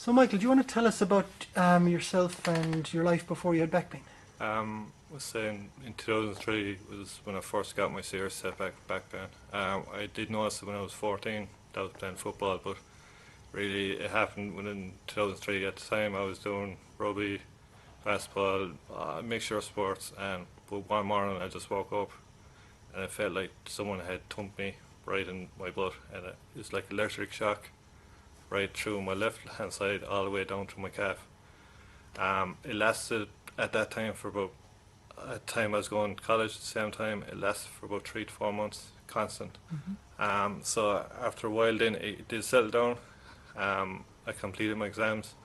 So, Michael, do you want to tell us about yourself and your life before you had back pain? Was saying in 2003 was when I first got my serious setback back pain. I did notice it when I was 14 that I was playing football, but really it happened within 2003. At the time I was doing rugby, basketball, a mixture of sports, and but one morning I just woke up and I felt like someone had thumped me right in my butt, and it was like electric shock right through my left hand side all the way down to my calf. It lasted at that time for about at the time I was going to college at the same time. It lasted for about 3 to 4 months, constant. So after a while, then it did settle down. I completed my exams.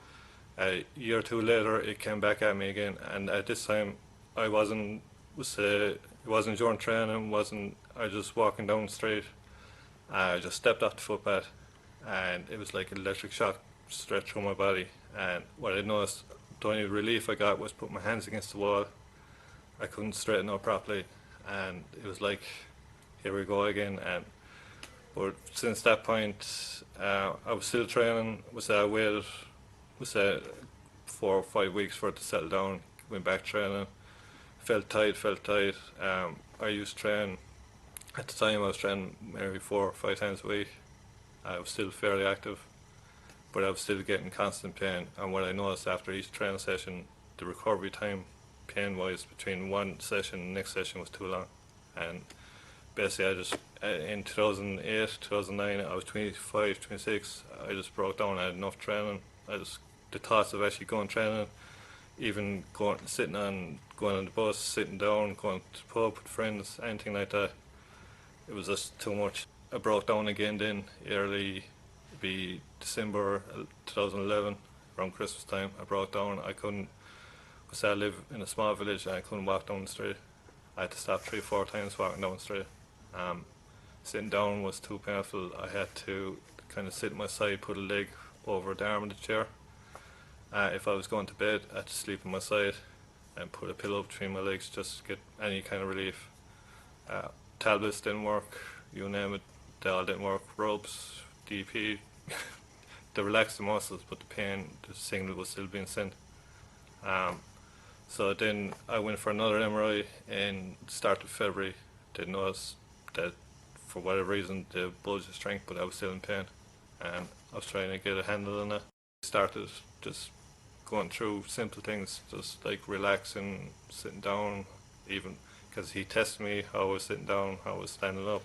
A year or two later, it came back at me again, and at this time, I wasn't was it wasn't during training. Wasn't I just walking down the street? I just stepped off the footpath, and it was like an electric shock straight through my body. And what I noticed, the only relief I got was put my hands against the wall. I couldn't straighten up properly, and it was like, here we go again. And but since that point, I was still training. I waited, 4 or 5 weeks for it to settle down. Went back training. Felt tight, felt tight. I used to train. At the time, I was training maybe 4 or 5 times a week. I was still fairly active, but I was still getting constant pain. And what I noticed after each training session, the recovery time, pain-wise, between one session and the next session was too long. And basically, I just in 2008, 2009, I was 25, 26. I just broke down. I had enough training. The thoughts of actually going training, even going on the bus, sitting down, going to the pub with friends, anything like that, it was just too much. I broke down again then, early, be December 2011, around Christmas time. I broke down. I couldn't, because I live in a small village and I couldn't walk down the street. I had to stop 3 or 4 times walking down the street. Sitting down was too painful. I had to kind of sit on my side, put a leg over the arm of the chair. If I was going to bed, I had to sleep on my side and put a pillow between my legs just to get any kind of relief. Tablets didn't work, you name it, they all didn't work. Rubs, DP, they relaxed the muscles, but the pain, the signal was still being sent. So then I went for another MRI in the start of February. They noticed that for whatever reason the bulges shrank, but I was still in pain, and I was trying to get a handle on it. I started just going through simple things, just like relaxing, sitting down, even because he tested me how I was sitting down, how I was standing up.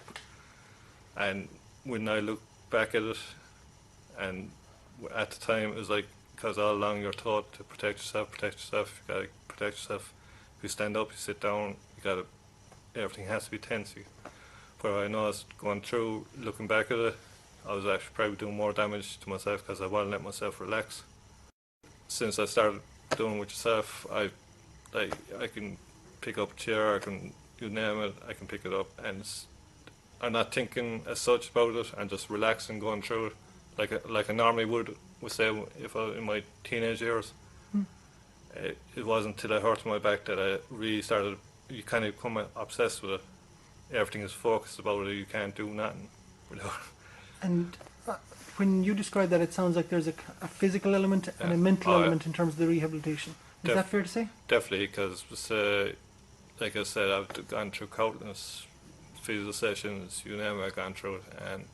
And when I look back at it, and at the time it was like, because all along you're taught to protect yourself, you gotta protect yourself. If you stand up, you sit down, everything has to be tense. But I noticed going through, looking back at it, I was actually probably doing more damage to myself because I wasn't letting myself relax. Since I started doing it with yourself, I can pick up a chair, you name it, I can pick it up, and I'm not thinking as such about it, and just relaxing, going through it like I normally would say if I in my teenage years. It wasn't until I hurt my back that I really started. You kind of become obsessed with it. Everything is focused about it. You can't do nothing without. And when you describe that, it sounds like there's a physical element and a mental element in terms of the rehabilitation. Is that fair to say? Definitely, because like I said, I've gone through countless physical sessions. You name it, I've gone through it, and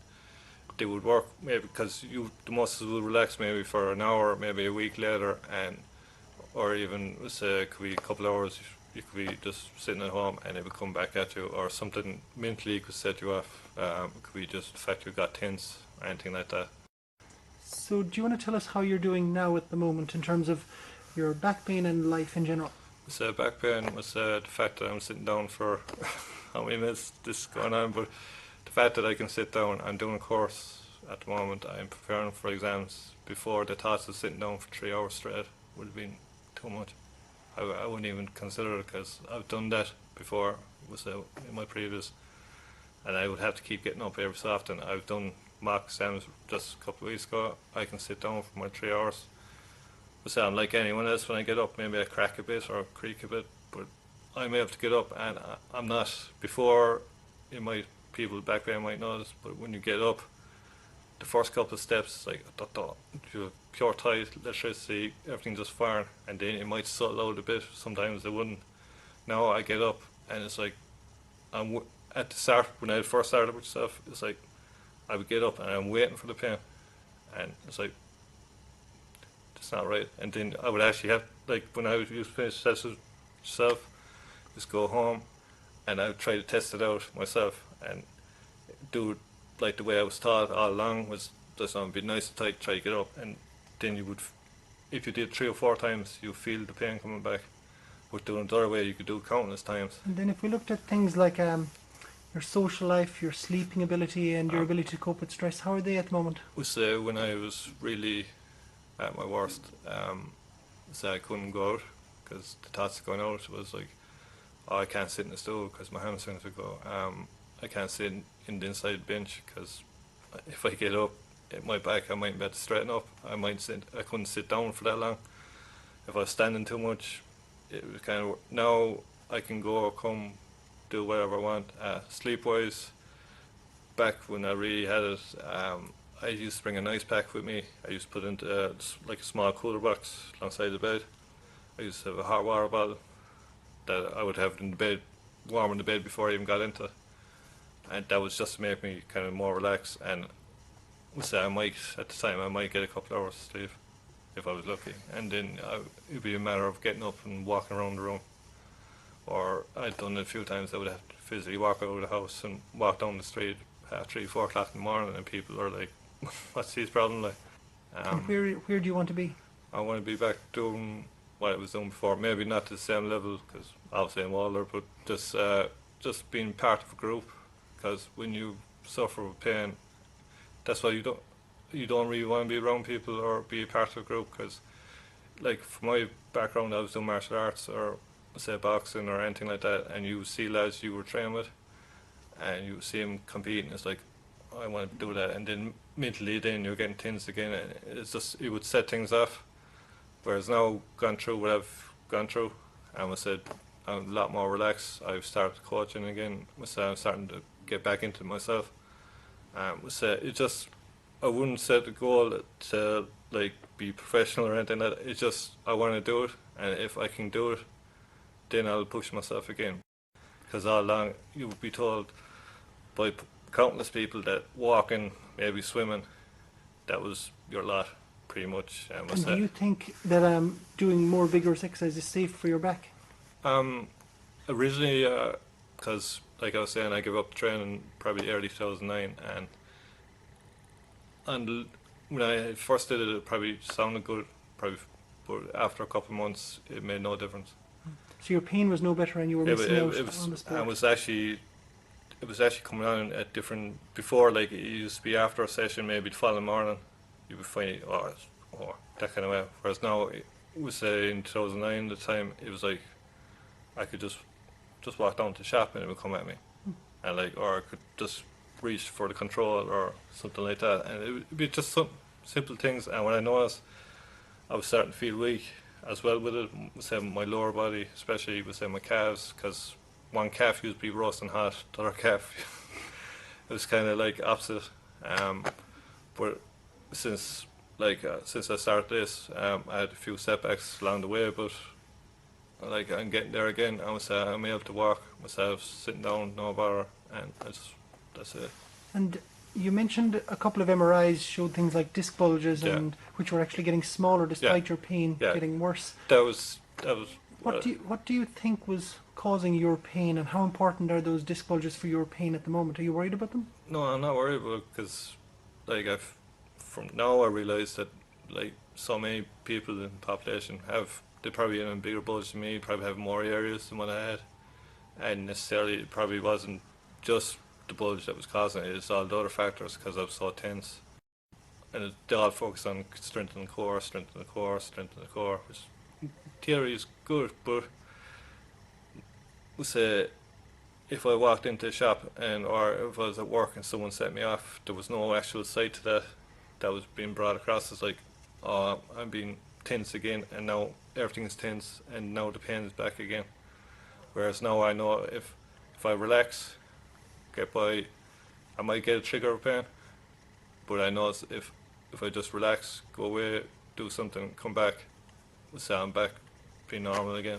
they would work maybe because the muscles will relax maybe for an hour, maybe a week later, or even say it could be a couple of hours. You could be just sitting at home and it would come back at you, or something mentally could set you off. It could be just the fact you got tense, or anything like that. So, do you want to tell us how you're doing now at the moment in terms of your back pain and life in general? So back pain was the fact that I'm sitting down for how many minutes this is going on, but the fact that I can sit down. I'm doing a course at the moment. I'm preparing for exams. Before, the thoughts of sitting down for 3 hours straight would have been too much. I wouldn't even consider it because I've done that before. It was in my previous, and I would have to keep getting up every so often. I've done mock exams just a couple of weeks ago. I can sit down for my 3 hours. So I'm like anyone else. When I get up, maybe I crack a bit or creak a bit, but I'm able to get up, and I'm not. Before, people back then might notice, but when you get up, the first couple of steps, like you pure tight, electricity, everything just firing, and then it might settle out a bit. Sometimes it wouldn't. Now I get up and it's like at the start when I first started with stuff, it's like I would get up and I'm waiting for the pain, and it's like it's not right. And then I would actually have, like, when I would use finish sessions myself, just go home and I would try to test it out myself and do it like the way I was taught all along, was just be nice and tight, try to get up, and then you would, if you did 3 or 4 times, you feel the pain coming back. But doing it the other way, you could do it countless times. And then if we looked at things like your social life, your sleeping ability, and your ability to cope with stress, how are they at the moment? Was when I was really at my worst, so I couldn't go out because the thoughts of going out was like, oh, I can't sit in the stool because my hamstrings would go. I can't sit in the inside bench because if I get up, my back, I mightn't be able to straighten up. I couldn't sit down for that long. If I was standing too much, it was kind of, now I can go, come, do whatever I want. Sleep-wise, back when I really had it, I used to bring an ice pack with me. I used to put it into like a small cooler box alongside the bed. I used to have a hot water bottle that I would have in the bed, warm in the bed before I even got into it. And that was just to make me kind of more relaxed. And so I might, at the time, I might get a couple of hours sleep if I was lucky. And then it'd be a matter of getting up and walking around the room. Or I'd done it a few times. I would have to physically walk out of the house and walk down the street at 3, 4 o'clock in the morning, and people are like, "What's his problem?" Like, and where do you want to be? I want to be back doing what I was doing before. Maybe not to the same level, because obviously I'm older, but just being part of a group. Because when you suffer with pain, that's why you don't really want to be around people or be a part of a group. Because, like, from my background, I was doing martial arts or say boxing or anything like that, and you see lads you were trained with, and you see them competing. It's like, I want to do that, and then mentally, then you're getting tense again. And it's just, it would set things off. Whereas now, gone through what I've gone through, and I said I'm a lot more relaxed. I've started coaching again. I'm starting to get back into it myself. It just, I wouldn't set a goal to like be professional or anything like that. It's just, I want to do it, and if I can do it, then I'll push myself again. Because all along you would be told by countless people that walking, maybe swimming, that was your lot, pretty much. And do you think that doing more vigorous exercise is safe for your back? Originally, because like I was saying, I gave up training probably early 2009, and when I first did it, it probably sounded good, but after a couple of months, it made no difference. So your pain was no better, and you were missing out on the sport. It was actually coming on at different, before, like, it used to be after a session, maybe the following morning, you would find it, that kind of way. Whereas now, it was in 2009, the time, it was like, I could just walk down to the shop and it would come at me. And like, or I could just reach for the control or something like that. And it would be just some simple things. And when I noticed I was starting to feel weak as well with it, say my lower body, especially with say my calves, because one calf used to be roasting hot, the other calf it was kind of like opposite. But since I started this, I had a few setbacks along the way, but like I'm getting there again. I'm able to walk myself, sitting down, no bother, and that's it. And you mentioned a couple of MRIs showed things like disc bulges, and which were actually getting smaller despite your pain getting worse. That was. What do you think was causing your pain, and how important are those disc bulges for your pain at the moment? Are you worried about them? No, I'm not worried about it, because like from now I realise that like so many people in the population they probably have a bigger bulge than me, probably have more areas than what I had, and necessarily it probably wasn't just the bulge that was causing it, it's all the other factors, because I was so tense. And they all focus on strengthening the core, strengthening the core, strengthening the core, which in theory is good, but say if I walked into a shop or if I was at work and someone set me off, there was no actual sight to that was being brought across. It's like, oh, I'm being tense again, and now everything is tense, and now the pain is back again. Whereas now I know if I relax, get by, I might get a trigger of pain, But I know if I just relax, go away, do something, come back, I'm back pretty normal again.